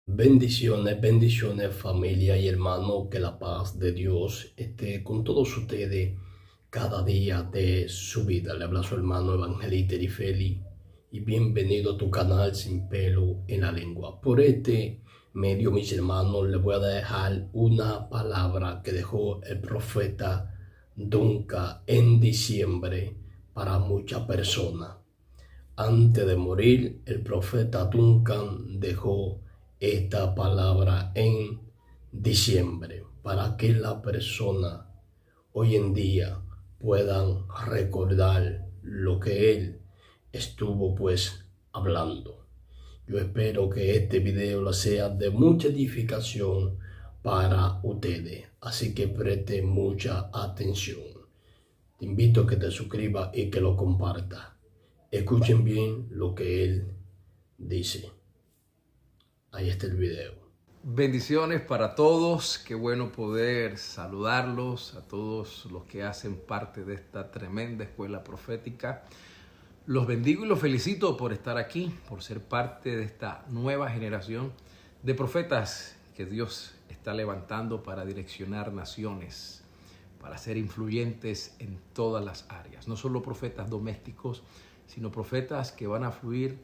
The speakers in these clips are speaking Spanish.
Bendiciones, bendiciones familia y hermano, que la paz de Dios esté con todos ustedes cada día de su vida. Le habla su hermano Evangelista Erifeli y bienvenido a tu canal Sin Pelo en la Lengua. Por este medio, mis hermanos, les voy a dejar una palabra que dejó el profeta Duncan en diciembre para muchas personas. Antes de morir, el profeta Duncan dejó esta palabra en diciembre para que la persona hoy en día puedan recordar lo que él estuvo hablando. Yo espero que este video sea de mucha edificación para ustedes, así que preste mucha atención. Te invito a que te suscribas y que lo compartas. Escuchen bien lo que él dice. Ahí está el video. Bendiciones para todos, qué bueno poder saludarlos, a todos los que hacen parte de esta tremenda escuela profética. Los bendigo y los felicito por estar aquí, por ser parte de esta nueva generación de profetas que Dios está levantando para direccionar naciones, para ser influyentes en todas las áreas. No solo profetas domésticos, sino profetas que van a fluir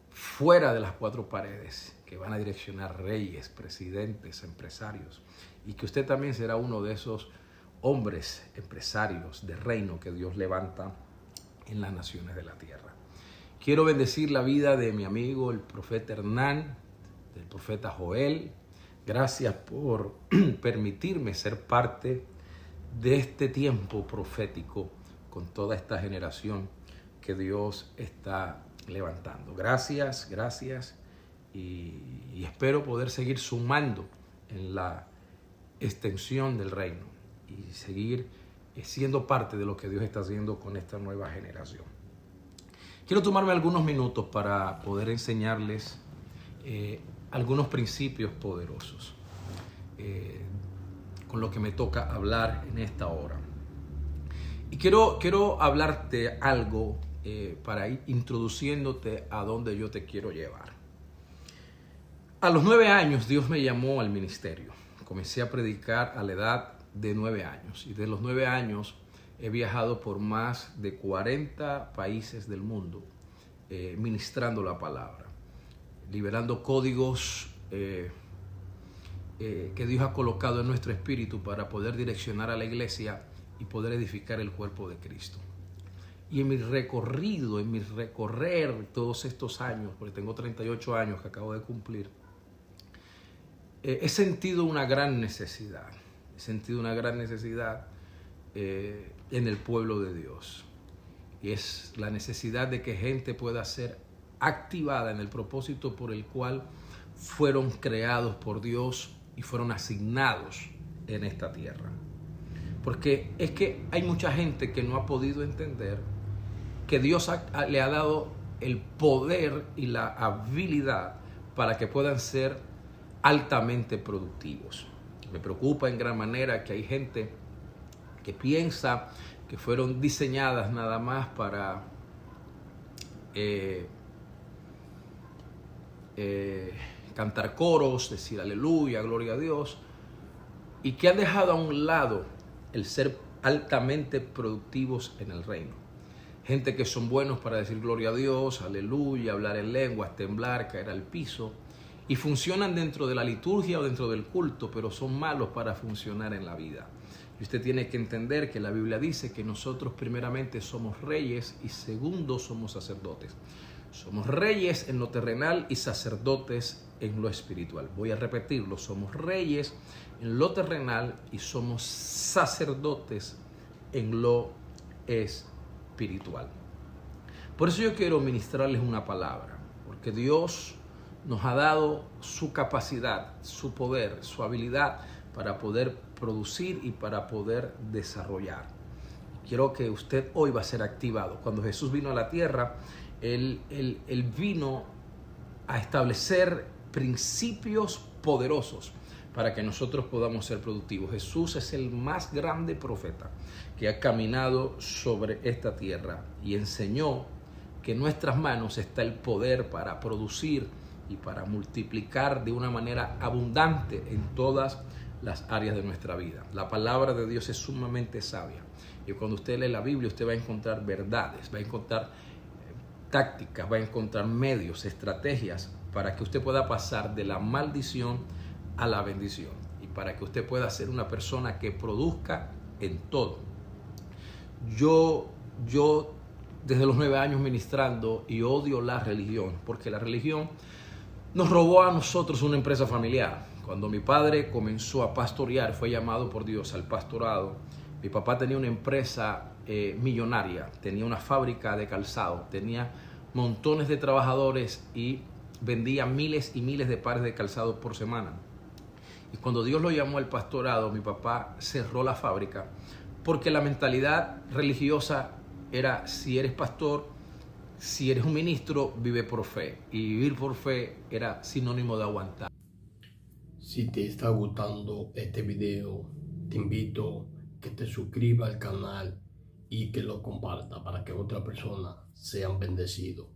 fuera de las cuatro paredes, que van a direccionar reyes, presidentes, empresarios, y que usted también será uno de esos hombres empresarios de reino que Dios levanta en las naciones de la tierra. Quiero bendecir la vida de mi amigo el profeta Hernán, del profeta Joel. Gracias por permitirme ser parte de este tiempo profético con toda esta generación que Dios está levantando. Gracias y espero poder seguir sumando en la extensión del reino y seguir siendo parte de lo que Dios está haciendo con esta nueva generación. Quiero tomarme algunos minutos para poder enseñarles algunos principios poderosos con lo que me toca hablar en esta hora. Y quiero hablarte algo para ir introduciéndote a donde yo te quiero llevar. A los 9 años Dios me llamó al ministerio. Comencé a predicar a la edad de 9 años. Y de los 9 años he viajado por más de 40 países del mundo ministrando la palabra, liberando códigos que Dios ha colocado en nuestro espíritu para poder direccionar a la iglesia y poder edificar el cuerpo de Cristo. Y en mi recorrer todos estos años, porque tengo 38 años que acabo de cumplir, he sentido una gran necesidad. En el pueblo de Dios. Y es la necesidad de que gente pueda ser activada en el propósito por el cual fueron creados por Dios y fueron asignados en esta tierra. Porque es que hay mucha gente que no ha podido entender que Dios le ha dado el poder y la habilidad para que puedan ser altamente productivos. Me preocupa en gran manera que hay gente que piensa que fueron diseñadas nada más para cantar coros, decir aleluya, gloria a Dios, y que han dejado a un lado el ser altamente productivos en el reino. Gente que son buenos para decir gloria a Dios, aleluya, hablar en lenguas, temblar, caer al piso, y funcionan dentro de la liturgia o dentro del culto, pero son malos para funcionar en la vida. Y usted tiene que entender que la Biblia dice que nosotros primeramente somos reyes y segundo somos sacerdotes. Somos reyes en lo terrenal y sacerdotes en lo espiritual. Voy a repetirlo, somos reyes en lo terrenal y somos sacerdotes en lo espiritual. Por eso yo quiero ministrarles una palabra, porque Dios nos ha dado su capacidad, su poder, su habilidad para poder producir y para poder desarrollar. Quiero que usted hoy va a ser activado. Cuando Jesús vino a la tierra, Él vino a establecer principios poderosos para que nosotros podamos ser productivos. Jesús es el más grande profeta que ha caminado sobre esta tierra y enseñó que en nuestras manos está el poder para producir y para multiplicar de una manera abundante en todas las áreas de nuestra vida. La palabra de Dios es sumamente sabia. Y cuando usted lee la Biblia, usted va a encontrar verdades, va a encontrar tácticas, va a encontrar medios, estrategias para que usted pueda pasar de la maldición a la bendición y para que usted pueda ser una persona que produzca en todo. Yo desde los 9 años ministrando y odio la religión, porque la religión nos robó a nosotros una empresa familiar. Cuando mi padre comenzó a pastorear, fue llamado por Dios al pastorado. Mi papá tenía una empresa millonaria, tenía una fábrica de calzado, tenía montones de trabajadores y vendía miles y miles de pares de calzado por semana. Y cuando Dios lo llamó al pastorado, mi papá cerró la fábrica porque la mentalidad religiosa era: si eres pastor, si eres un ministro, vive por fe. Y vivir por fe era sinónimo de aguantar. Si te está gustando este video, te invito a que te suscribas al canal y que lo compartas para que otras personas sean bendecidos.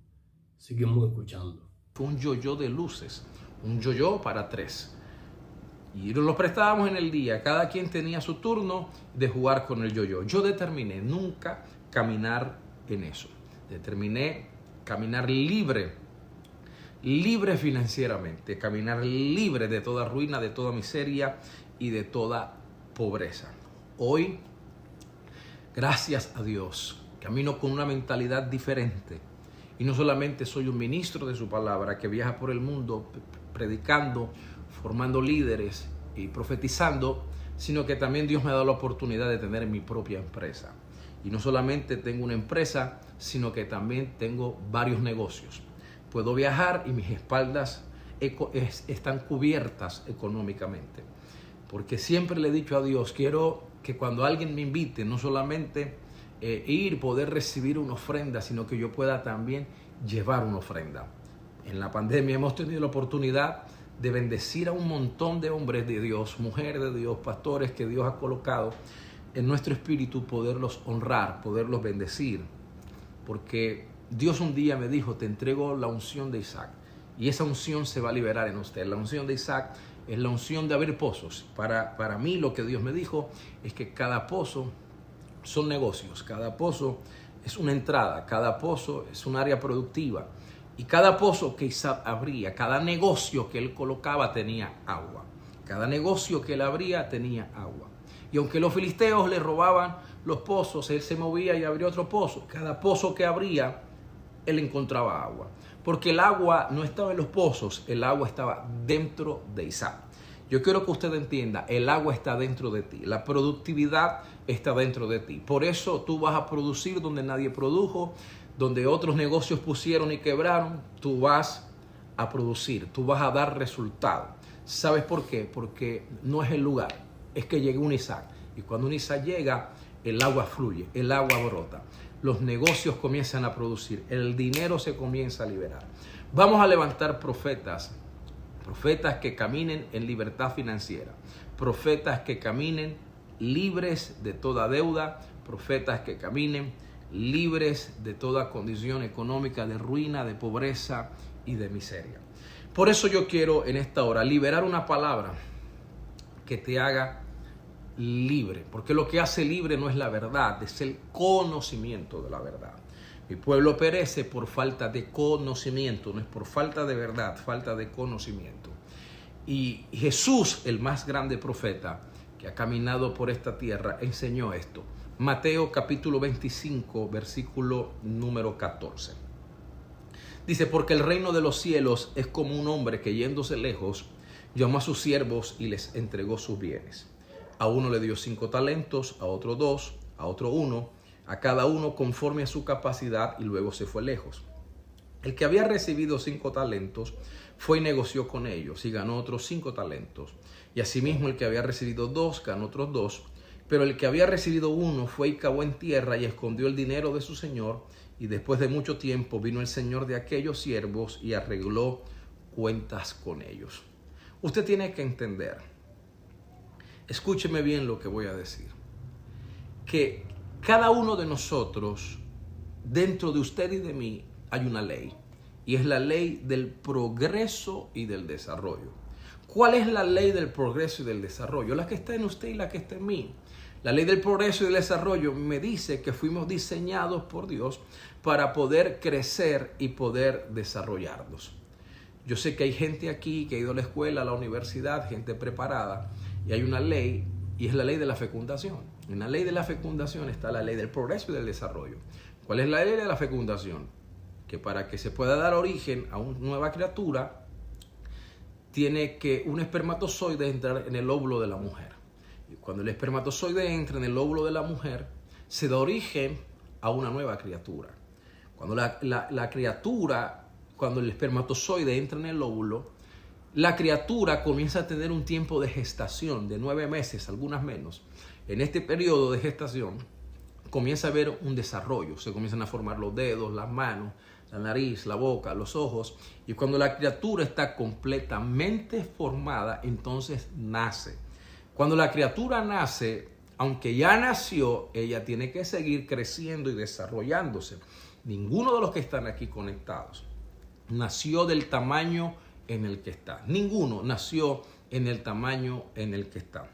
Seguimos escuchando. Fue un yo-yo de luces, un yo-yo para 3. Y nos lo prestábamos en el día. Cada quien tenía su turno de jugar con el yo-yo. Yo determiné nunca caminar en eso. Determiné caminar libre financieramente, caminar libre de toda ruina, de toda miseria y de toda pobreza. Hoy, gracias a Dios, camino con una mentalidad diferente. Y no solamente soy un ministro de su palabra que viaja por el mundo predicando, formando líderes y profetizando, sino que también Dios me ha dado la oportunidad de tener mi propia empresa. Y no solamente tengo una empresa, sino que también tengo varios negocios. Puedo viajar y mis espaldas están cubiertas económicamente. Porque siempre le he dicho a Dios, quiero que cuando alguien me invite, no solamente poder recibir una ofrenda, sino que yo pueda también llevar una ofrenda. En la pandemia hemos tenido la oportunidad de bendecir a un montón de hombres de Dios, mujeres de Dios, pastores que Dios ha colocado en nuestro espíritu, poderlos honrar, poderlos bendecir. Porque Dios un día me dijo, te entrego la unción de Isaac. Y esa unción se va a liberar en usted. La unción de Isaac es la unción de abrir pozos. Para mí lo que Dios me dijo es que cada pozo son negocios. Cada pozo es una entrada. Cada pozo es un área productiva. Y cada pozo que Isaac abría, cada negocio que él colocaba tenía agua. Cada negocio que él abría tenía agua. Y aunque los filisteos le robaban los pozos, él se movía y abría otro pozo. Cada pozo que abría, él encontraba agua. Porque el agua no estaba en los pozos, el agua estaba dentro de Isaac. Yo quiero que usted entienda, el agua está dentro de ti, la productividad está dentro de ti. Por eso tú vas a producir donde nadie produjo, donde otros negocios pusieron y quebraron, tú vas a producir, tú vas a dar resultado. ¿Sabes por qué? Porque no es el lugar, es que llega un Isaac. Y cuando un Isaac llega, el agua fluye, el agua brota. Los negocios comienzan a producir, el dinero se comienza a liberar. Vamos a levantar profetas que caminen en libertad financiera, profetas que caminen libres de toda deuda, profetas que caminen libres de toda condición económica de ruina, de pobreza y de miseria. Por eso yo quiero en esta hora liberar una palabra que te haga libre, porque lo que hace libre no es la verdad, es el conocimiento de la verdad. Mi pueblo perece por falta de conocimiento, no es por falta de verdad, falta de conocimiento. Y Jesús, el más grande profeta que ha caminado por esta tierra, enseñó esto. Mateo capítulo 25, versículo número 14. Dice, porque el reino de los cielos es como un hombre que yéndose lejos, llamó a sus siervos y les entregó sus bienes. A uno le dio 5 talentos, a otro 2, a otro 1, a cada uno conforme a su capacidad, y luego se fue lejos. El que había recibido 5 talentos fue y negoció con ellos y ganó otros 5 talentos. Y asimismo el que había recibido 2 ganó otros 2. Pero el que había recibido 1 fue y cavó en tierra y escondió el dinero de su señor. Y después de mucho tiempo vino el señor de aquellos siervos y arregló cuentas con ellos. Usted tiene que entender, escúcheme bien lo que voy a decir, que cada uno de nosotros, dentro de usted y de mí, hay una ley. y es la ley del progreso y del desarrollo. ¿Cuál es la ley del progreso y del desarrollo? La que está en usted y la que está en mí. La ley del progreso y del desarrollo me dice que fuimos diseñados por Dios para poder crecer y poder desarrollarnos. Yo sé que hay gente aquí que ha ido a la escuela, a la universidad, gente preparada, y hay una ley, y es la ley de la fecundación. En la ley de la fecundación está la ley del progreso y del desarrollo. ¿Cuál es la ley de la fecundación? Que para que se pueda dar origen a una nueva criatura, tiene que un espermatozoide entrar en el óvulo de la mujer. Y cuando el espermatozoide entra en el óvulo de la mujer, se da origen a una nueva criatura. Cuando cuando el espermatozoide entra en el óvulo, la criatura comienza a tener un tiempo de gestación de 9 meses, algunas menos. En este periodo de gestación comienza a haber un desarrollo, se comienzan a formar los dedos, las manos, la nariz, la boca, los ojos, y cuando la criatura está completamente formada, entonces nace. Cuando la criatura nace, aunque ya nació, ella tiene que seguir creciendo y desarrollándose. Ninguno de los que están aquí conectados nació del tamaño en el que está. Ninguno nació en el tamaño en el que está,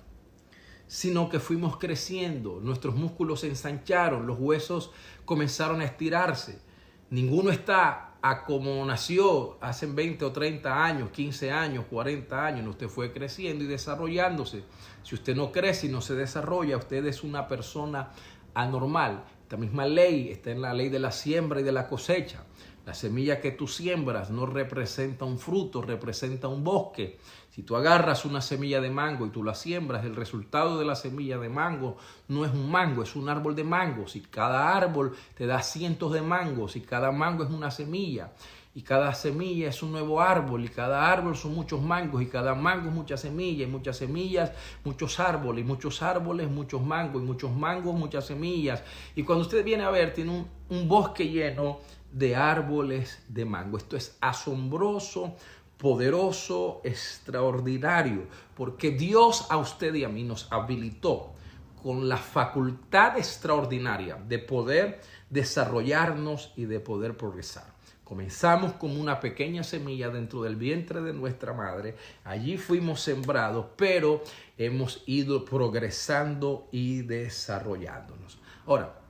sino que fuimos creciendo, nuestros músculos se ensancharon, los huesos comenzaron a estirarse. Ninguno está a como nació hace 20 o 30 años, 15 años, 40 años. Usted fue creciendo y desarrollándose. Si usted no crece y no se desarrolla, usted es una persona anormal. Esta misma ley está en la ley de la siembra y de la cosecha. La semilla que tú siembras no representa un fruto, representa un bosque. Si tú agarras una semilla de mango y tú la siembras, el resultado de la semilla de mango no es un mango, es un árbol de mangos. Y cada árbol te da cientos de mangos y cada mango es una semilla. Y cada semilla es un nuevo árbol y cada árbol son muchos mangos y cada mango es mucha semilla y muchas semillas, muchos árboles y muchos árboles, muchos mangos y muchos mangos, muchas semillas. Y cuando usted viene a ver, tiene un bosque lleno de árboles de mango. Esto es asombroso, poderoso, extraordinario, porque Dios a usted y a mí nos habilitó con la facultad extraordinaria de poder desarrollarnos y de poder progresar. Comenzamos como una pequeña semilla dentro del vientre de nuestra madre. Allí fuimos sembrados, pero hemos ido progresando y desarrollándonos. Ahora,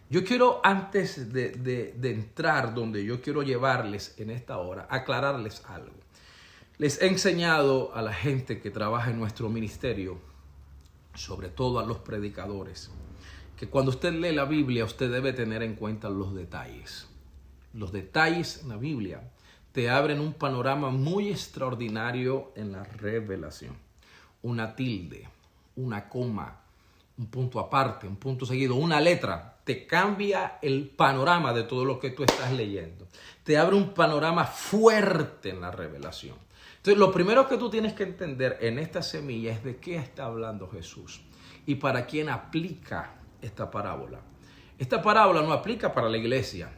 yo quiero, antes de entrar donde yo quiero llevarles en esta hora, aclararles algo. Les he enseñado a la gente que trabaja en nuestro ministerio, sobre todo a los predicadores, que cuando usted lee la Biblia, usted debe tener en cuenta los detalles. Los detalles en la Biblia te abren un panorama muy extraordinario en la revelación. Una tilde, una coma, un punto aparte, un punto seguido, una letra, te cambia el panorama de todo lo que tú estás leyendo. Te abre un panorama fuerte en la revelación. Entonces, lo primero que tú tienes que entender en esta semilla es de qué está hablando Jesús y para quién aplica esta parábola. Esta parábola no aplica para la iglesia,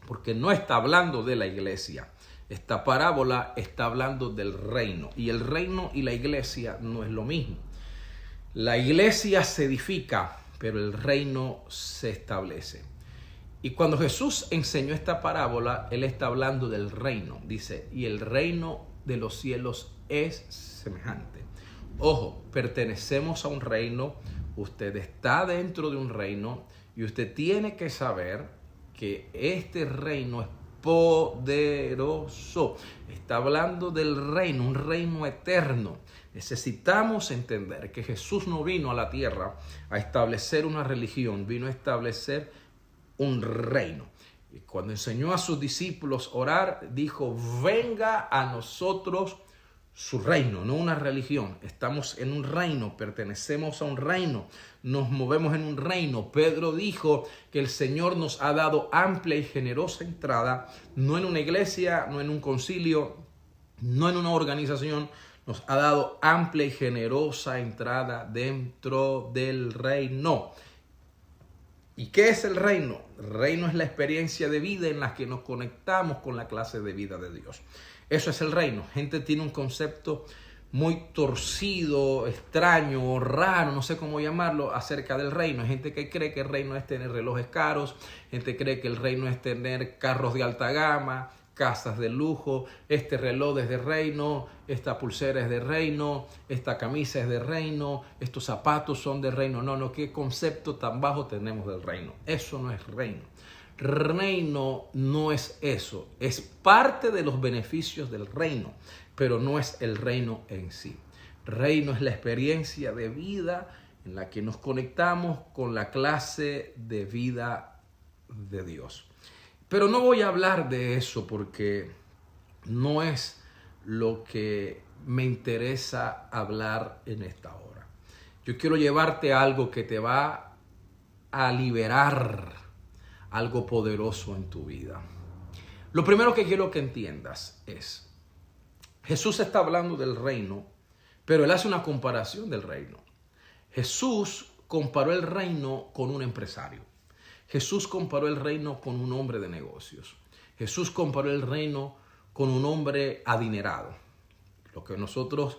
porque no está hablando de la iglesia. Esta parábola está hablando del reino, y el reino y la iglesia no es lo mismo. La iglesia se edifica, pero el reino se establece. Y cuando Jesús enseñó esta parábola, Él está hablando del reino. Dice, y el reino de los cielos es semejante. Ojo, pertenecemos a un reino, usted está dentro de un reino, y usted tiene que saber que este reino es poderoso. Está hablando del reino, un reino eterno. Necesitamos entender que Jesús no vino a la tierra a establecer una religión, vino a establecer un reino. Y cuando enseñó a sus discípulos a orar, dijo, venga a nosotros su reino, no una religión. Estamos en un reino, pertenecemos a un reino, nos movemos en un reino. Pedro dijo que el Señor nos ha dado amplia y generosa entrada, no en una iglesia, no en un concilio, no en una organización, nos ha dado amplia y generosa entrada dentro del reino. ¿Y qué es el reino? El reino es la experiencia de vida en la que nos conectamos con la clase de vida de Dios. Eso es el reino. Gente tiene un concepto muy torcido, extraño, raro, no sé cómo llamarlo, acerca del reino. Hay gente que cree que el reino es tener relojes caros, gente cree que el reino es tener carros de alta gama, casas de lujo, este reloj es de reino, esta pulsera es de reino, esta camisa es de reino, estos zapatos son de reino. No, qué concepto tan bajo tenemos del reino. Eso no es reino. Reino no es eso, es parte de los beneficios del reino, pero no es el reino en sí. Reino es la experiencia de vida en la que nos conectamos con la clase de vida de Dios. Pero no voy a hablar de eso porque no es lo que me interesa hablar en esta hora. Yo quiero llevarte a algo que te va a liberar, algo poderoso en tu vida. Lo primero que quiero que entiendas es, Jesús está hablando del reino, pero él hace una comparación del reino. Jesús comparó el reino con un empresario. Jesús comparó el reino con un hombre de negocios. Jesús comparó el reino con un hombre adinerado. Lo que nosotros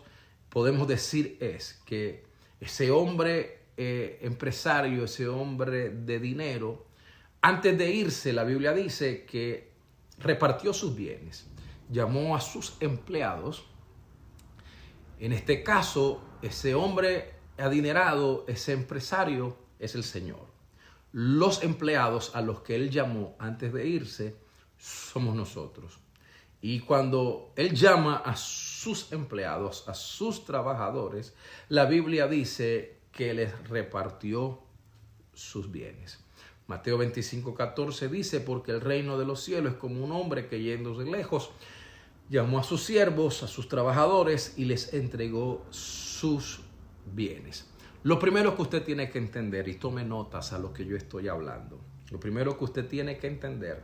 podemos decir es que ese hombre empresario, ese hombre de dinero, antes de irse, la Biblia dice que repartió sus bienes, llamó a sus empleados. En este caso, ese hombre adinerado, ese empresario, es el Señor. Los empleados a los que él llamó antes de irse somos nosotros. Y cuando él llama a sus empleados, a sus trabajadores, la Biblia dice que les repartió sus bienes. Mateo 25:14 dice, porque el reino de los cielos es como un hombre que yéndose lejos, llamó a sus siervos, a sus trabajadores y les entregó sus bienes. Lo primero que usted tiene que entender, y tome notas a lo que yo estoy hablando, lo primero que usted tiene que entender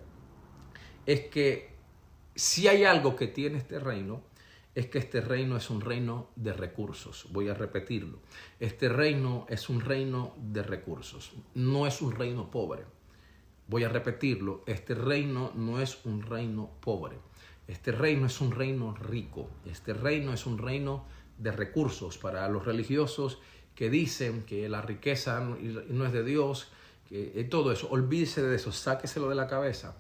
es que si hay algo que tiene este reino, es que este reino es un reino de recursos. Voy a repetirlo. Este reino es un reino de recursos. No es un reino pobre. Voy a repetirlo. Este reino no es un reino pobre. Este reino es un reino rico. Este reino es un reino de recursos. Para los religiosos que dicen que la riqueza no es de Dios, que todo eso, olvídese de eso, sáqueselo de la cabeza.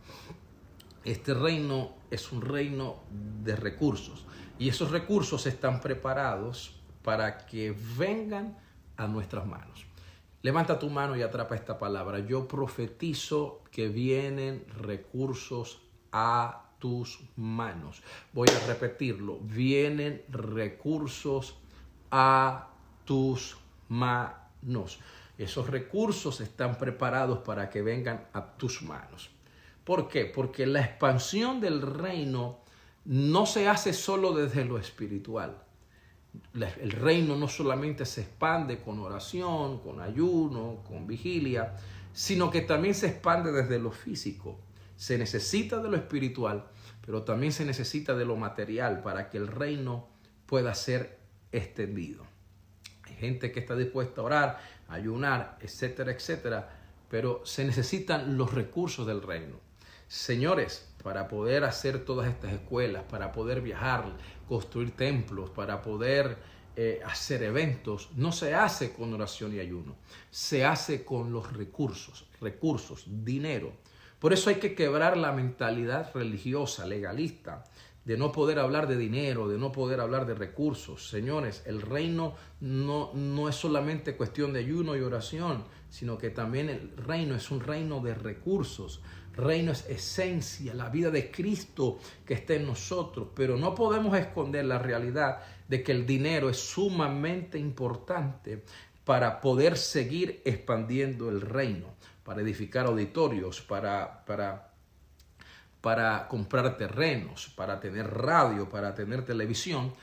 Este reino es un reino de recursos. Y esos recursos están preparados para que vengan a nuestras manos. Levanta tu mano y atrapa esta palabra. Yo profetizo que vienen recursos a tus manos. Voy a repetirlo. Vienen recursos a tus manos. Esos recursos están preparados para que vengan a tus manos. ¿Por qué? Porque la expansión del reino no se hace solo desde lo espiritual. El reino no solamente se expande con oración, con ayuno, con vigilia, sino que también se expande desde lo físico. Se necesita de lo espiritual, pero también se necesita de lo material para que el reino pueda ser extendido. Hay gente que está dispuesta a orar, a ayunar, etcétera, etcétera, pero se necesitan los recursos del reino. Señores, para poder hacer todas estas escuelas, para poder viajar, construir templos, para poder hacer eventos, no se hace con oración y ayuno, se hace con los recursos, dinero. Por eso hay que quebrar la mentalidad religiosa, legalista, de no poder hablar de dinero, de no poder hablar de recursos. Señores, el reino no es solamente cuestión de ayuno y oración, sino que también el reino es un reino de recursos. Reino es esencia, la vida de Cristo que está en nosotros, pero no podemos esconder la realidad de que el dinero es sumamente importante para poder seguir expandiendo el reino, para edificar auditorios, para comprar terrenos, para tener radio, para tener televisión.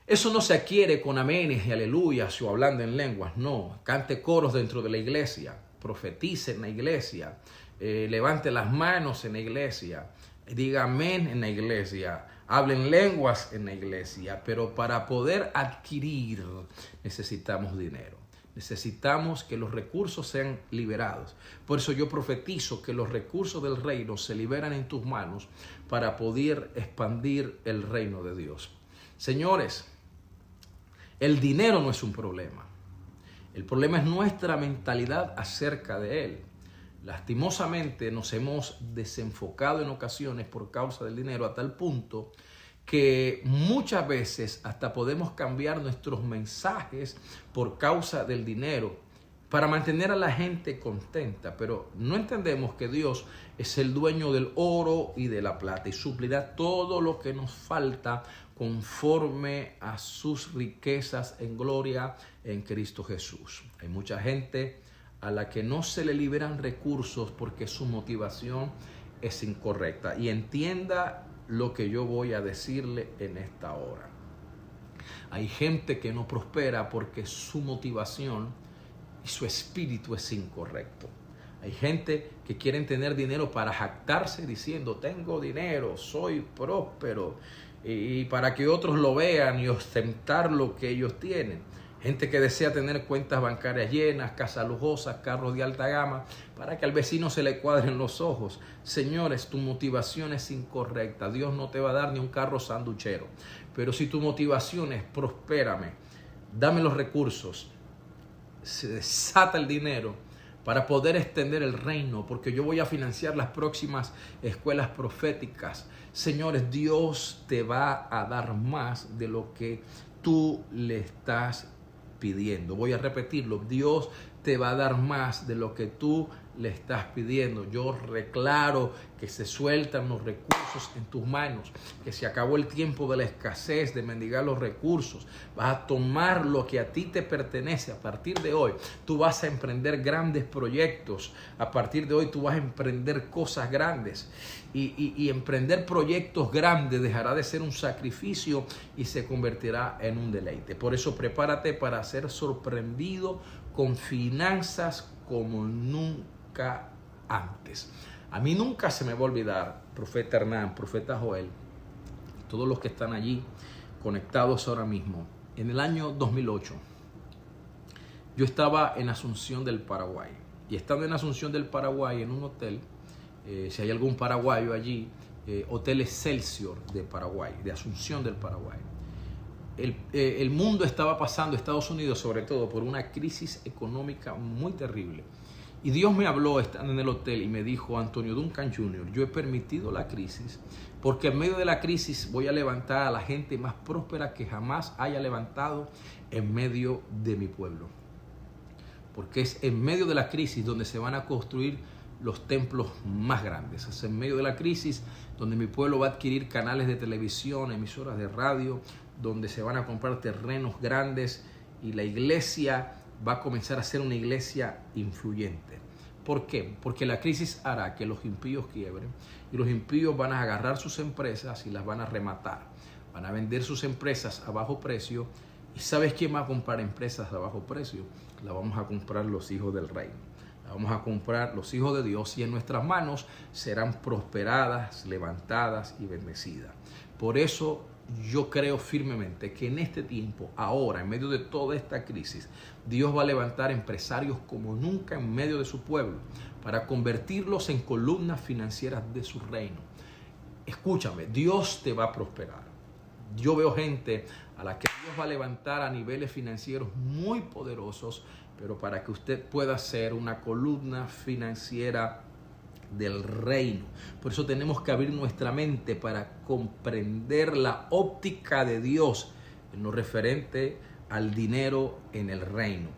Eso no se adquiere con amenes y aleluyas o hablando en lenguas, no. Cante coros dentro de la iglesia, profetice en la iglesia, levante las manos en la iglesia, diga amén en la iglesia, hablen lenguas en la iglesia, pero para poder adquirir necesitamos dinero. Necesitamos que los recursos sean liberados. Por eso yo profetizo que los recursos del reino se liberan en tus manos para poder expandir el reino de Dios. Señores, el dinero no es un problema. El problema es nuestra mentalidad acerca de él. Lastimosamente nos hemos desenfocado en ocasiones por causa del dinero a tal punto que muchas veces hasta podemos cambiar nuestros mensajes por causa del dinero para mantener a la gente contenta, pero no entendemos que Dios es el dueño del oro y de la plata y suplirá todo lo que nos falta conforme a sus riquezas en gloria en Cristo Jesús. Hay mucha gente a la que no se le liberan recursos porque su motivación es incorrecta. Y entienda lo que yo voy a decirle en esta hora. Hay gente que no prospera porque su motivación y su espíritu es incorrecto. Hay gente que quieren tener dinero para jactarse diciendo tengo dinero, soy próspero, y para que otros lo vean y ostentar lo que ellos tienen. Gente que desea tener cuentas bancarias llenas, casas lujosas, carros de alta gama, para que al vecino se le cuadren los ojos. Señores, tu motivación es incorrecta. Dios no te va a dar ni un carro sanduchero. Pero si tu motivación es prospérame, dame los recursos, se desata el dinero para poder extender el reino, porque yo voy a financiar las próximas escuelas proféticas. Señores, Dios te va a dar más de lo que tú le estás pidiendo. Voy a repetirlo, Dios te va a dar más de lo que tú le estás pidiendo. Yo declaro que se sueltan los recursos en tus manos, que se acabó el tiempo de la escasez, de mendigar los recursos. Vas a tomar lo que a ti te pertenece. A partir de hoy, tú vas a emprender grandes proyectos. A partir de hoy, tú vas a emprender cosas grandes. Y emprender proyectos grandes dejará de ser un sacrificio y se convertirá en un deleite. Por eso prepárate para ser sorprendido con finanzas como nunca antes. A mí nunca se me va a olvidar, profeta Hernán, profeta Joel, todos los que están allí conectados ahora mismo. En el año 2008, yo estaba en Asunción del Paraguay. Y estando en Asunción del Paraguay, en un hotel, si hay algún paraguayo allí, Hotel Excelsior de Paraguay, de Asunción del Paraguay. El mundo estaba pasando, Estados Unidos sobre todo, por una crisis económica muy terrible. Y Dios me habló estando en el hotel y me dijo, Antonio Duncan Jr., yo he permitido la crisis porque en medio de la crisis voy a levantar a la gente más próspera que jamás haya levantado en medio de mi pueblo. Porque es en medio de la crisis donde se van a construir los templos más grandes. Es en medio de la crisis donde mi pueblo va a adquirir canales de televisión, emisoras de radio, donde se van a comprar terrenos grandes y la iglesia va a comenzar a ser una iglesia influyente. ¿Por qué? Porque la crisis hará que los impíos quiebren y los impíos van a agarrar sus empresas y las van a rematar. Van a vender sus empresas a bajo precio. ¿Y sabes quién va a comprar empresas a bajo precio? La vamos a comprar los hijos del reino. La vamos a comprar los hijos de Dios y en nuestras manos serán prosperadas, levantadas y bendecidas. Por eso yo creo firmemente que en este tiempo, ahora, en medio de toda esta crisis, Dios va a levantar empresarios como nunca en medio de su pueblo para convertirlos en columnas financieras de su reino. Escúchame, Dios te va a prosperar. Yo veo gente a la que Dios va a levantar a niveles financieros muy poderosos, pero para que usted pueda ser una columna financiera del reino. Por eso tenemos que abrir nuestra mente para comprender la óptica de Dios en lo referente al dinero en el reino.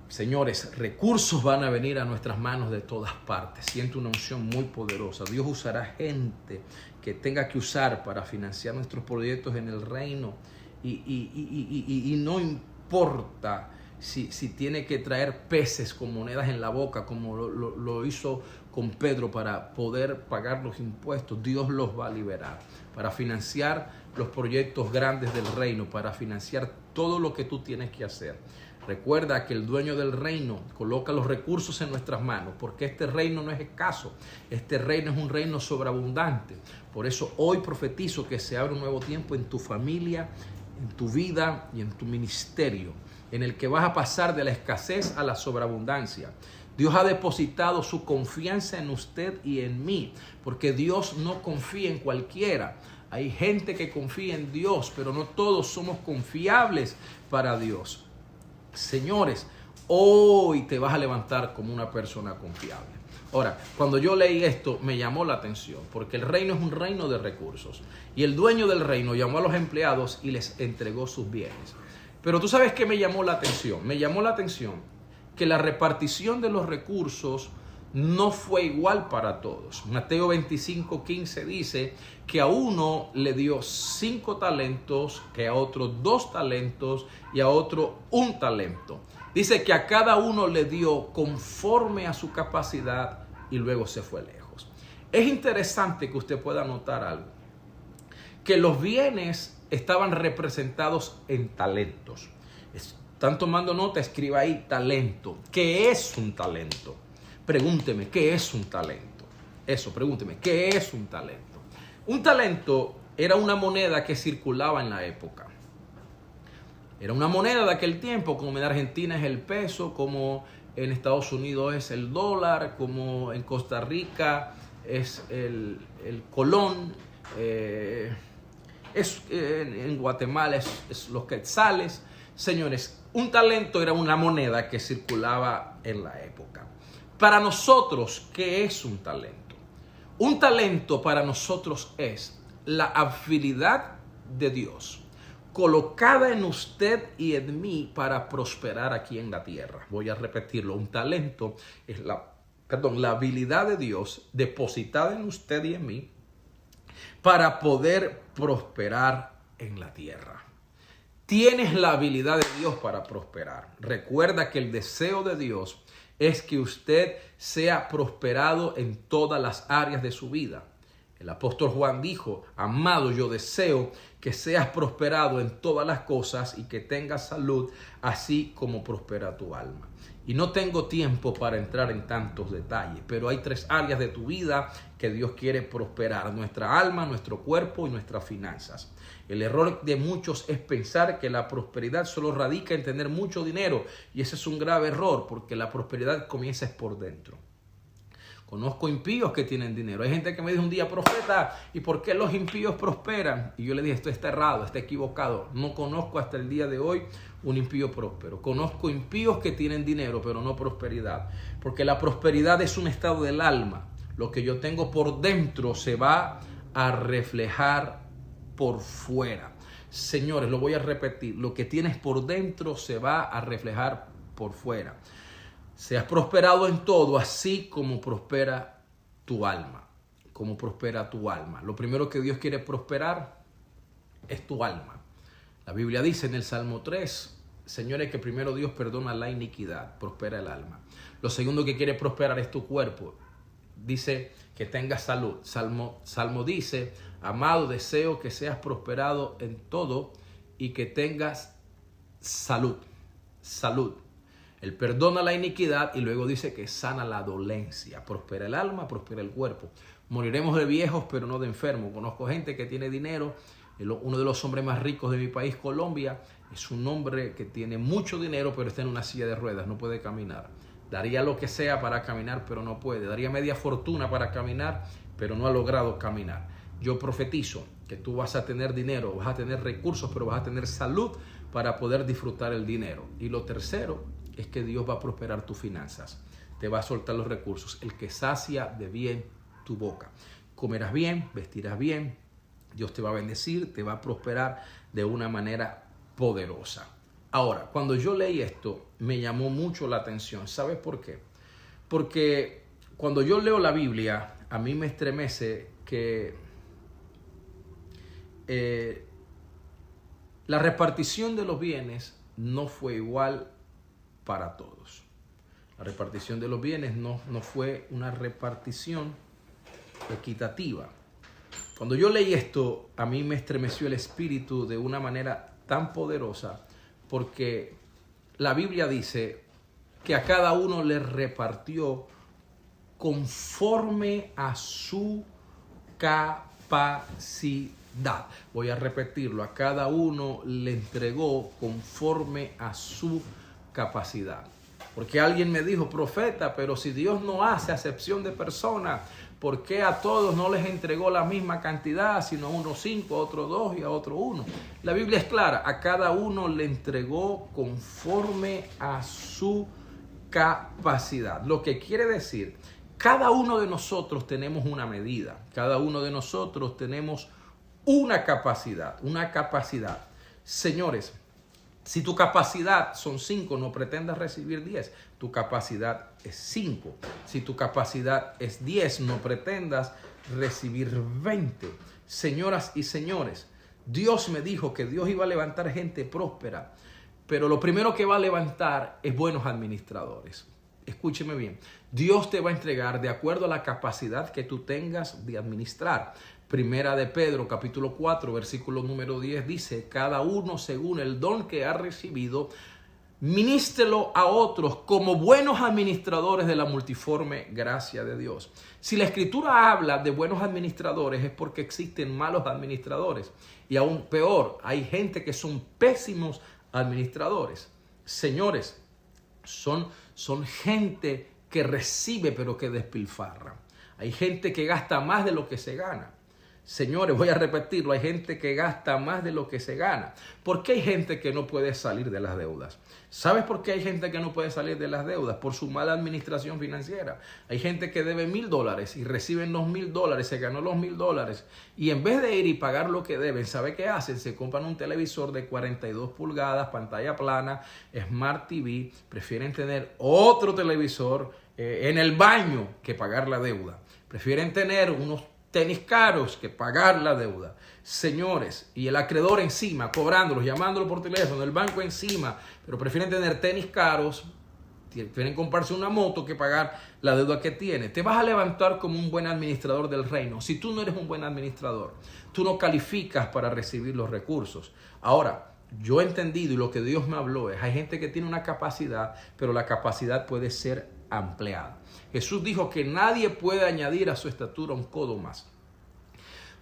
Señores, recursos van a venir a nuestras manos de todas partes. Siento una unción muy poderosa. Dios usará gente que tenga que usar para financiar nuestros proyectos en el reino. Y no importa si tiene que traer peces con monedas en la boca, como lo hizo con Pedro para poder pagar los impuestos. Dios los va a liberar para financiar los proyectos grandes del reino, para financiar todo lo que tú tienes que hacer. Recuerda que el dueño del reino coloca los recursos en nuestras manos, porque este reino no es escaso, este reino es un reino sobreabundante. Por eso hoy profetizo que se abre un nuevo tiempo en tu familia, en tu vida y en tu ministerio, en el que vas a pasar de la escasez a la sobreabundancia. Dios ha depositado su confianza en usted y en mí, porque Dios no confía en cualquiera. Hay gente que confía en Dios, pero no todos somos confiables para Dios. Señores, hoy te vas a levantar como una persona confiable. Ahora, cuando yo leí esto, me llamó la atención, porque el reino es un reino de recursos. Y el dueño del reino llamó a los empleados y les entregó sus bienes. Pero tú sabes qué me llamó la atención. Me llamó la atención que la repartición de los recursos no fue igual para todos. Mateo 25:15 dice que a uno le dio 5 talentos, que a otro 2 talentos y a otro 1 talento. Dice que a cada uno le dio conforme a su capacidad y luego se fue lejos. Es interesante que usted pueda notar algo, que los bienes estaban representados en talentos. Están tomando nota, escriba ahí talento. ¿Qué es un talento? Pregúnteme, ¿qué es un talento? Eso, pregúnteme, ¿qué es un talento? Un talento era una moneda que circulaba en la época. Era una moneda de aquel tiempo, como en Argentina es el peso, como en Estados Unidos es el dólar, como en Costa Rica es el colón, en Guatemala es los quetzales. Señores, un talento era una moneda que circulaba en la época. Para nosotros, ¿qué es un talento? Un talento para nosotros es la habilidad de Dios colocada en usted y en mí para prosperar aquí en la tierra. Voy a repetirlo. Un talento es la habilidad de Dios depositada en usted y en mí para poder prosperar en la tierra. Tienes la habilidad de Dios para prosperar. Recuerda que el deseo de Dios es que usted sea prosperado en todas las áreas de su vida. El apóstol Juan dijo: amado, yo deseo que seas prosperado en todas las cosas y que tengas salud, así como prospera tu alma. Y no tengo tiempo para entrar en tantos detalles, pero hay 3 áreas de tu vida que Dios quiere prosperar: nuestra alma, nuestro cuerpo y nuestras finanzas. El error de muchos es pensar que la prosperidad solo radica en tener mucho dinero, y ese es un grave error, porque la prosperidad comienza por dentro. Conozco impíos que tienen dinero. Hay gente que me dijo un día: profeta, ¿y por qué los impíos prosperan? Y yo le dije: esto está errado, está equivocado. No conozco hasta el día de hoy un impío próspero. Conozco impíos que tienen dinero, pero no prosperidad. Porque la prosperidad es un estado del alma. Lo que yo tengo por dentro se va a reflejar por fuera. Señores, lo voy a repetir. Lo que tienes por dentro se va a reflejar por fuera. Seas prosperado en todo, así como prospera tu alma. Como prospera tu alma. Lo primero que Dios quiere prosperar es tu alma. La Biblia dice en el Salmo 3, señores, que primero Dios perdona la iniquidad, prospera el alma. Lo segundo que quiere prosperar es tu cuerpo. Dice que tengas salud. Salmo dice: amado, deseo que seas prosperado en todo y que tengas salud. Salud. Él perdona la iniquidad y luego dice que sana la dolencia. Prospera el alma, prospera el cuerpo. Moriremos de viejos, pero no de enfermos. Conozco gente que tiene dinero. Uno de los hombres más ricos de mi país, Colombia, es un hombre que tiene mucho dinero, pero está en una silla de ruedas, no puede caminar. Daría lo que sea para caminar, pero no puede. Daría media fortuna para caminar, pero no ha logrado caminar. Yo profetizo que tú vas a tener dinero, vas a tener recursos, pero vas a tener salud para poder disfrutar el dinero. Y lo tercero es que Dios va a prosperar tus finanzas. Te va a soltar los recursos. El que sacia de bien tu boca. Comerás bien, vestirás bien. Dios te va a bendecir, te va a prosperar de una manera poderosa. Ahora, cuando yo leí esto, me llamó mucho la atención. ¿Sabes por qué? Porque cuando yo leo la Biblia, a mí me estremece que la repartición de los bienes no fue igual para todos. La repartición de los bienes no fue una repartición equitativa. Cuando yo leí esto, a mí me estremeció el espíritu de una manera tan poderosa, porque la Biblia dice que a cada uno le repartió conforme a su capacidad. Voy a repetirlo: a cada uno le entregó conforme a su capacidad. Porque alguien me dijo: profeta, pero si Dios no hace acepción de personas, ¿por qué a todos no les entregó la misma cantidad, sino a unos 5, a otros 2 y a otro 1? La Biblia es clara: a cada uno le entregó conforme a su capacidad. Lo que quiere decir Cada uno de nosotros tenemos una medida, cada uno de nosotros tenemos una capacidad. Señores, si tu capacidad son 5, no pretendas recibir 10. Tu capacidad es 5. Si tu capacidad es 10, no pretendas recibir 20. Señoras y señores, Dios me dijo que Dios iba a levantar gente próspera, pero lo primero que va a levantar es buenos administradores. Escúcheme bien, Dios te va a entregar de acuerdo a la capacidad que tú tengas de administrar. Primera de Pedro, capítulo 4, versículo número 10 dice, cada uno según el don que ha recibido, ministrelo a otros como buenos administradores de la multiforme gracia de Dios. Si la Escritura habla de buenos administradores es porque existen malos administradores. Y aún peor, hay gente que son pésimos administradores. Señores, son gente que recibe pero que despilfarra. Hay gente que gasta más de lo que se gana. Señores, voy a repetirlo, hay gente que gasta más de lo que se gana. ¿Por qué hay gente que no puede salir de las deudas? ¿Sabes por qué hay gente que no puede salir de las deudas? Por su mala administración financiera. Hay gente que debe $1,000 y reciben los $1,000, se ganó los $1,000 y en vez de ir y pagar lo que deben, ¿sabe qué hacen? Se compran un televisor de 42 pulgadas, pantalla plana, Smart TV, prefieren tener otro televisor en el baño que pagar la deuda. Prefieren tener unos tenis caros que pagar la deuda. Señores, y el acreedor encima, cobrándolos, llamándolo por teléfono, el banco encima, pero prefieren tener tenis caros, prefieren comprarse una moto que pagar la deuda que tiene. Te vas a levantar como un buen administrador del reino. Si tú no eres un buen administrador, tú no calificas para recibir los recursos. Ahora, yo he entendido y lo que Dios me habló es, hay gente que tiene una capacidad, pero la capacidad puede ser ampliada. Jesús dijo que nadie puede añadir a su estatura un codo más.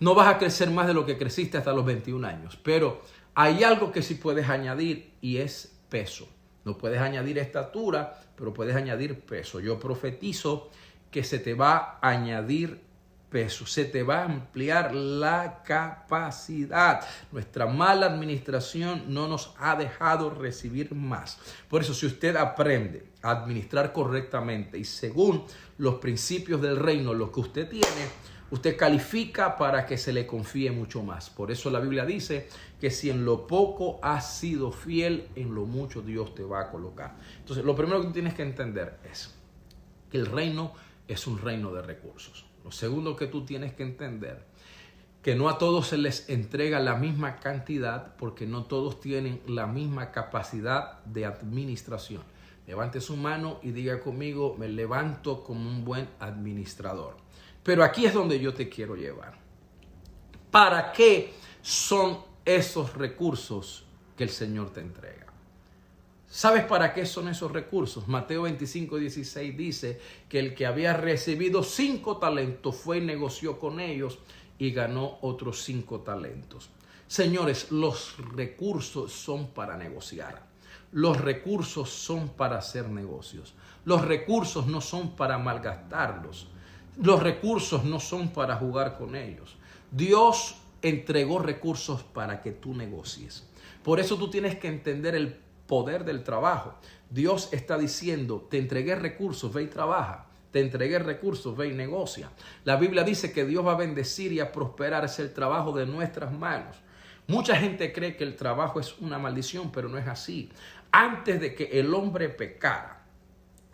No vas a crecer más de lo que creciste hasta los 21 años, pero hay algo que sí puedes añadir y es peso. No puedes añadir estatura, pero puedes añadir peso. Yo profetizo que se te va a añadir peso, se te va a ampliar la capacidad. Nuestra mala administración no nos ha dejado recibir más. Por eso, si usted aprende a administrar correctamente y según los principios del reino, lo que usted tiene, usted califica para que se le confíe mucho más. Por eso la Biblia dice que si en lo poco has sido fiel, en lo mucho Dios te va a colocar. Entonces, lo primero que tú tienes que entender es que el reino es un reino de recursos. Lo segundo que tú tienes que entender, que no a todos se les entrega la misma cantidad porque no todos tienen la misma capacidad de administración. Levante su mano y diga conmigo, me levanto como un buen administrador. Pero aquí es donde yo te quiero llevar. ¿Para qué son esos recursos que el Señor te entrega? ¿Sabes para qué son esos recursos? Mateo 25:16 dice que el que había recibido 5 talentos fue y negoció con ellos y ganó otros 5 talentos. Señores, los recursos son para negociar. Los recursos son para hacer negocios. Los recursos no son para malgastarlos. Los recursos no son para jugar con ellos. Dios entregó recursos para que tú negocies. Por eso tú tienes que entender el poder del trabajo. Dios está diciendo, te entregué recursos, ve y trabaja. Te entregué recursos, ve y negocia. La Biblia dice que Dios va a bendecir y a prosperar, es el trabajo de nuestras manos. Mucha gente cree que el trabajo es una maldición, pero no es así. Antes de que el hombre pecara,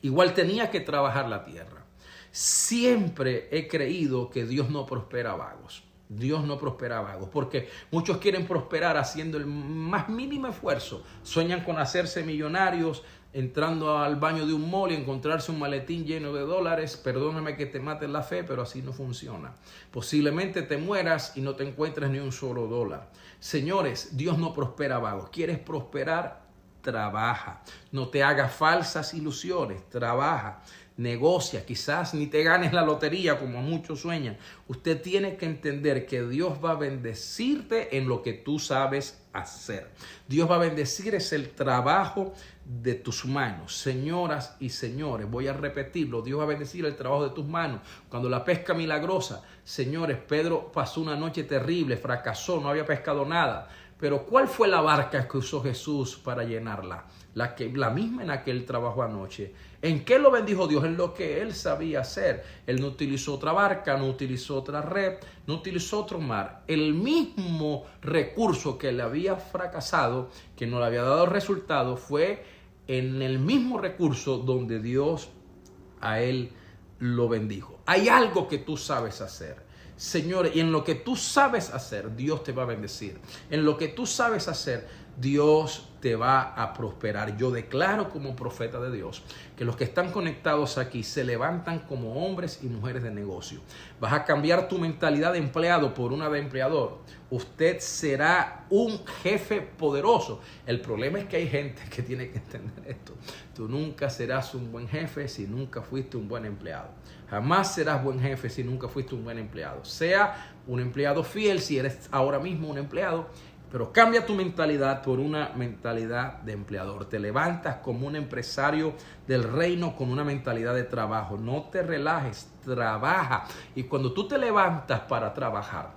igual tenía que trabajar la tierra. Siempre he creído que Dios no prospera a vagos. Dios no prospera a vagos, porque muchos quieren prosperar haciendo el más mínimo esfuerzo. Sueñan con hacerse millonarios, entrando al baño de un mall y encontrarse un maletín lleno de dólares. Perdóname que te mate la fe, pero así no funciona. Posiblemente te mueras y no te encuentres ni un solo dólar. Señores, Dios no prospera a vagos. ¿Quieres prosperar? Trabaja. No te hagas falsas ilusiones. Trabaja. Negocia, quizás ni te ganes la lotería como muchos sueñan. Usted tiene que entender que Dios va a bendecirte en lo que tú sabes hacer. Dios va a bendecir es el trabajo de tus manos. Señoras y señores, voy a repetirlo, Dios va a bendecir el trabajo de tus manos. Cuando la pesca milagrosa, señores, Pedro pasó una noche terrible, fracasó, no había pescado nada. Pero ¿cuál fue la barca que usó Jesús para llenarla? La misma en la que él trabajó anoche. ¿En qué lo bendijo Dios? En lo que él sabía hacer. Él no utilizó otra barca, no utilizó otra red, no utilizó otro mar. El mismo recurso que le había fracasado, que no le había dado resultado, fue en el mismo recurso donde Dios a él lo bendijo. Hay algo que tú sabes hacer, señores, y en lo que tú sabes hacer, Dios te va a bendecir. En lo que tú sabes hacer, Dios te va a prosperar. Yo declaro como profeta de Dios que los que están conectados aquí se levantan como hombres y mujeres de negocio. Vas a cambiar tu mentalidad de empleado por una de empleador. Usted será un jefe poderoso. El problema es que hay gente que tiene que entender esto. Tú nunca serás un buen jefe si nunca fuiste un buen empleado. Jamás serás buen jefe si nunca fuiste un buen empleado. Sea un empleado fiel si eres ahora mismo un empleado, pero cambia tu mentalidad por una mentalidad de empleador. Te levantas como un empresario del reino con una mentalidad de trabajo. No te relajes, trabaja. Y cuando tú te levantas para trabajar,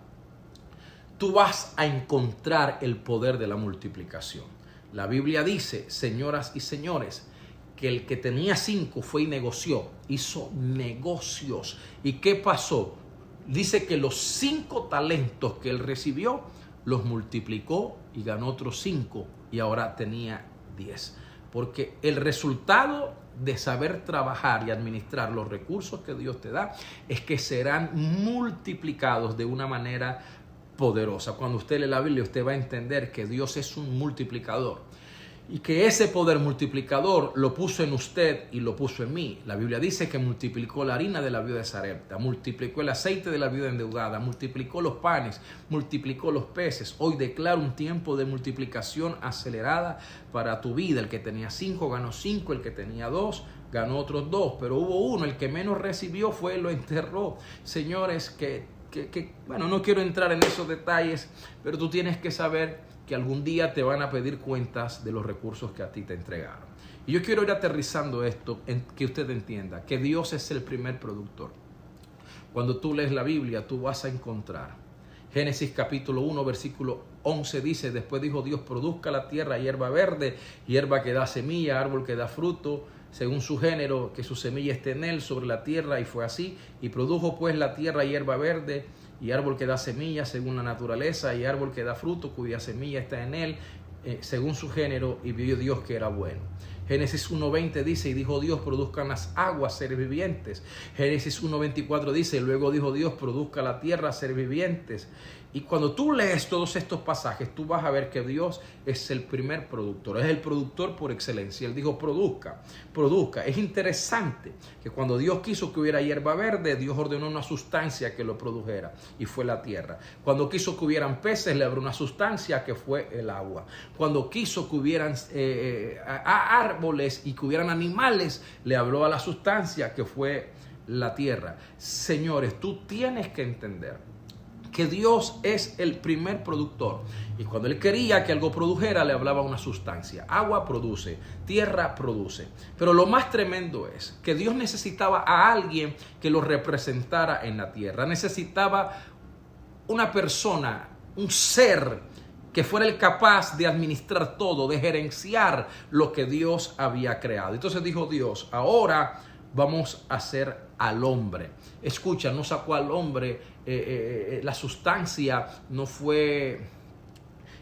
tú vas a encontrar el poder de la multiplicación. La Biblia dice, señoras y señores, que el que tenía 5 fue y negoció, hizo negocios. ¿Y qué pasó? Dice que los 5 talentos que él recibió, los multiplicó y ganó otros 5 y ahora tenía 10. Porque el resultado de saber trabajar y administrar los recursos que Dios te da es que serán multiplicados de una manera poderosa. Cuando usted lee la Biblia, usted va a entender que Dios es un multiplicador y que ese poder multiplicador lo puso en usted y lo puso en mí. La Biblia dice que multiplicó la harina de la viuda de Sarepta, multiplicó el aceite de la viuda endeudada, multiplicó los panes, multiplicó los peces. Hoy declaro un tiempo de multiplicación acelerada para tu vida. El que tenía 5 ganó 5, el que tenía 2 ganó otros 2, pero hubo uno, el que menos recibió fue, lo enterró. Señores, bueno, no quiero entrar en esos detalles, pero tú tienes que saber que algún día te van a pedir cuentas de los recursos que a ti te entregaron. Y yo quiero ir aterrizando esto, en que usted entienda que Dios es el primer productor. Cuando tú lees la Biblia, tú vas a encontrar Génesis capítulo 1, versículo 11 dice, después dijo Dios, produzca la tierra hierba verde, hierba que da semilla, árbol que da fruto, según su género, que su semilla esté en él sobre la tierra, y fue así. Y produjo pues la tierra hierba verde, y árbol que da semilla según la naturaleza, y árbol que da fruto cuya semilla está en él, según su género, y vio Dios que era bueno. Génesis 1.20 dice, y dijo Dios, produzcan las aguas seres vivientes. Génesis 1.24 dice, luego dijo Dios, produzca la tierra seres vivientes. Y cuando tú lees todos estos pasajes, tú vas a ver que Dios es el primer productor, es el productor por excelencia. Él dijo, produzca. Es interesante que cuando Dios quiso que hubiera hierba verde, Dios ordenó una sustancia que lo produjera, y fue la tierra. Cuando quiso que hubieran peces, le abrió una sustancia que fue el agua. Cuando quiso que hubieran árboles y que hubieran animales, le habló a la sustancia que fue la tierra. Señores, tú tienes que entender que Dios es el primer productor, y cuando Él quería que algo produjera, le hablaba una sustancia. Agua produce, tierra produce. Pero lo más tremendo es que Dios necesitaba a alguien que lo representara en la tierra. Necesitaba una persona, un ser que fuera el capaz de administrar todo, de gerenciar lo que Dios había creado. Entonces dijo Dios, ahora vamos a hacer al hombre. Escucha, no sacó al hombre, la sustancia no fue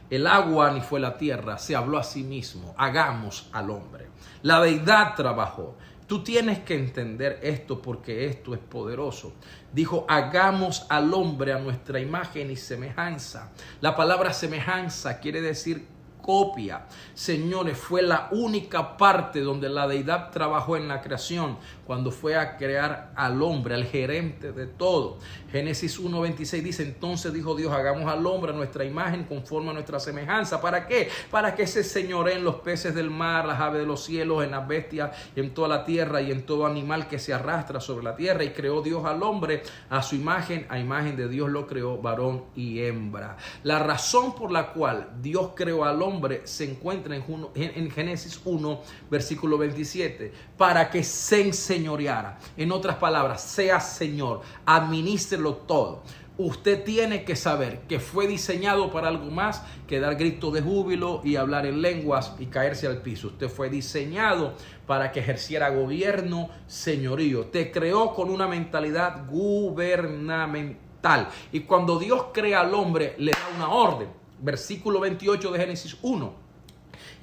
el agua ni fue la tierra, se habló a sí mismo, hagamos al hombre. La deidad trabajó. Tú tienes que entender esto porque esto es poderoso. Dijo, hagamos al hombre a nuestra imagen y semejanza. La palabra semejanza quiere decir copia. Señores, fue la única parte donde la deidad trabajó en la creación, cuando fue a crear al hombre, al gerente de todo. Génesis 1.26 dice, entonces dijo Dios, hagamos al hombre a nuestra imagen conforme a nuestra semejanza. ¿Para qué? Para que se señoree en los peces del mar, las aves de los cielos, en las bestias, en toda la tierra y en todo animal que se arrastra sobre la tierra. Y creó Dios al hombre a su imagen, a imagen de Dios lo creó, varón y hembra. La razón por la cual Dios creó al hombre se encuentra en Génesis 1, versículo 27, para que se enseñoreara. En otras palabras, sea Señor, administrelo todo. Usted tiene que saber que fue diseñado para algo más que dar gritos de júbilo y hablar en lenguas y caerse al piso. Usted fue diseñado para que ejerciera gobierno, señorío. Te creó con una mentalidad gubernamental. Y cuando Dios crea al hombre, le da una orden. Versículo 28 de Génesis 1.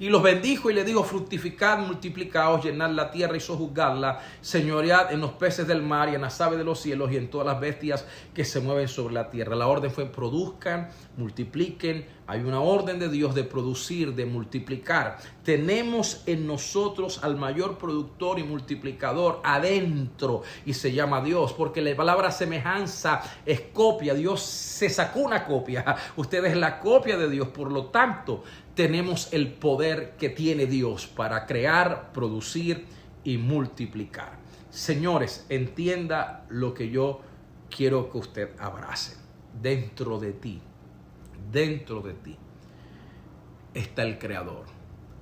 Y los bendijo y le dijo: fructificad, multiplicaos, llenad la tierra y sojuzgadla, señoread en los peces del mar y en las aves de los cielos y en todas las bestias que se mueven sobre la tierra. La orden fue: produzcan, multipliquen. Hay una orden de Dios de producir, de multiplicar. Tenemos en nosotros al mayor productor y multiplicador adentro, y se llama Dios, porque la palabra semejanza es copia. Dios se sacó una copia. Usted es la copia de Dios, por lo tanto tenemos el poder que tiene Dios para crear, producir y multiplicar. Señores, entienda lo que yo quiero que usted abrace. Dentro de ti está el Creador.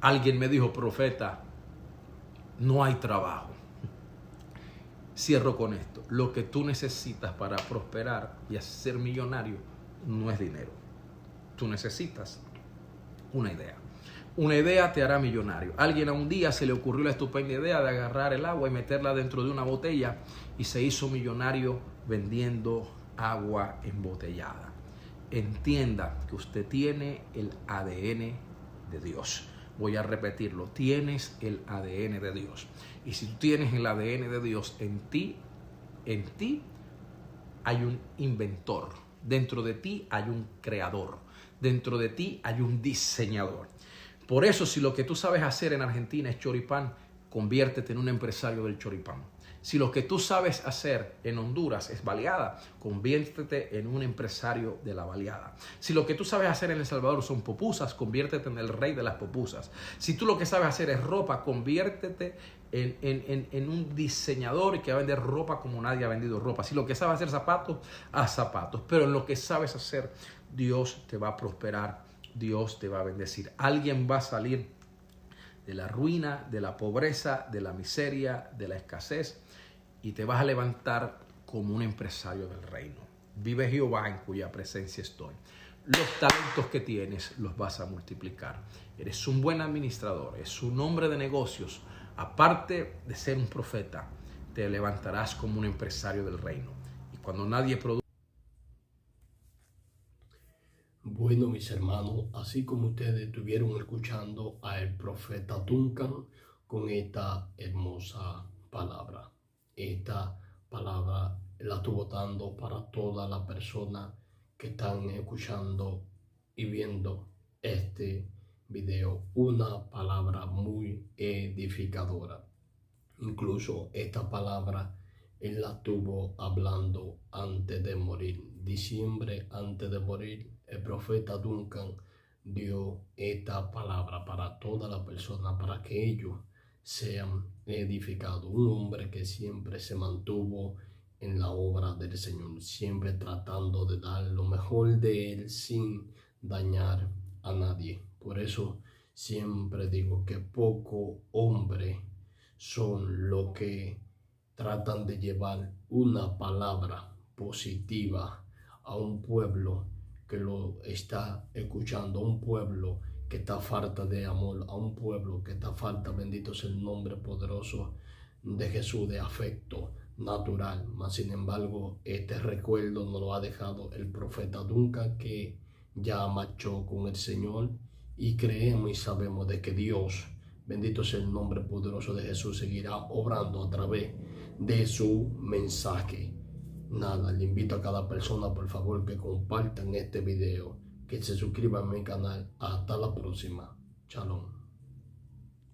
Alguien me dijo: profeta, no hay trabajo. Cierro con esto. Lo que tú necesitas para prosperar y ser millonario no es dinero. Tú necesitas una idea. Una idea te hará millonario. Alguien a un día se le ocurrió la estupenda idea de agarrar el agua y meterla dentro de una botella y se hizo millonario vendiendo agua embotellada. Entienda que usted tiene el ADN de Dios. Voy a repetirlo: tienes el ADN de Dios. Y si tú tienes el ADN de Dios en ti hay un inventor. Dentro de ti hay un creador. Dentro de ti hay un diseñador. Por eso, si lo que tú sabes hacer en Argentina es choripán, conviértete en un empresario del choripán. Si lo que tú sabes hacer en Honduras es baleada, conviértete en un empresario de la baleada. Si lo que tú sabes hacer en El Salvador son pupusas, conviértete en el rey de las pupusas. Si tú lo que sabes hacer es ropa, conviértete en un diseñador que va a vender ropa como nadie ha vendido ropa. Si lo que sabes hacer zapatos, haz zapatos. Pero en lo que sabes hacer, Dios te va a prosperar, Dios te va a bendecir. Alguien va a salir de la ruina, de la pobreza, de la miseria, de la escasez, y te vas a levantar como un empresario del reino. Vive Jehová, en cuya presencia estoy. Los talentos que tienes los vas a multiplicar. Eres un buen administrador, es un hombre de negocios. Aparte de ser un profeta, te levantarás como un empresario del reino. Y cuando nadie produce... Bueno, mis hermanos, así como ustedes estuvieron escuchando al profeta Duncan con esta hermosa palabra. Esta palabra la estuvo dando para todas las personas que están escuchando y viendo este video. Una palabra muy edificadora. Incluso esta palabra él la estuvo hablando antes de morir. Diciembre antes de morir, el profeta Duncan dio esta palabra para todas las personas, para que ellos sean edificados. Un hombre que siempre se mantuvo en la obra del Señor, siempre tratando de dar lo mejor de él sin dañar a nadie. Por eso siempre digo que pocos hombres son los que tratan de llevar una palabra positiva a un pueblo que lo está escuchando, a un pueblo que está falta de amor, a un pueblo que está falta, bendito sea el nombre poderoso de Jesús, de afecto natural. Mas sin embargo, este recuerdo nos lo ha dejado el profeta Duncan, que ya marchó con el Señor, y creemos y sabemos de que Dios, bendito sea el nombre poderoso de Jesús, seguirá obrando a través de su mensaje. Nada, le invito a cada persona, por favor, que compartan este video, que se suscriban a mi canal. Hasta la próxima. Shalom.